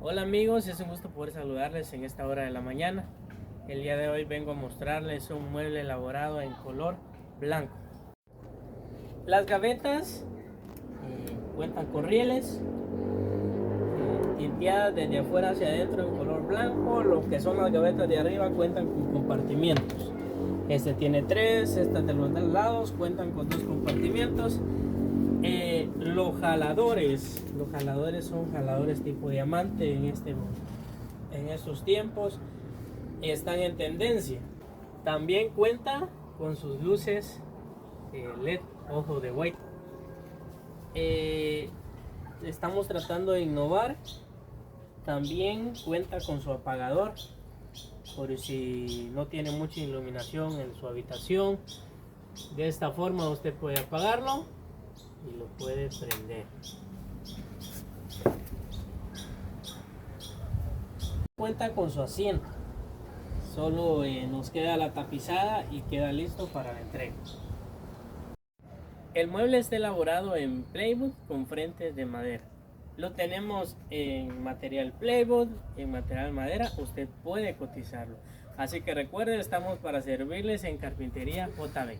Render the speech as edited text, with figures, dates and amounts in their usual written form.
Hola amigos, es un gusto poder saludarles en esta hora de la mañana. El día de hoy vengo a mostrarles un mueble elaborado en color blanco. Las gavetas cuentan con rieles tinteadas desde afuera hacia adentro en color blanco. Lo que son las gavetas de arriba cuentan con compartimientos. Este tiene 3, estas de los lados cuentan con 2 compartimientos. Los jaladores son jaladores tipo diamante en estos tiempos, están en tendencia. También cuenta con sus luces LED ojo de buey. Estamos tratando de innovar. También cuenta con su apagador por si no tiene mucha iluminación en su habitación. De esta forma usted puede apagarlo y lo puede prender. Cuenta con su asiento, solo nos queda la tapizada y queda listo para la entrega. El mueble está elaborado en plywood con frentes de madera. Lo tenemos en material plywood, en material madera. Usted puede cotizarlo, así que recuerde, estamos para servirles en Carpintería JB.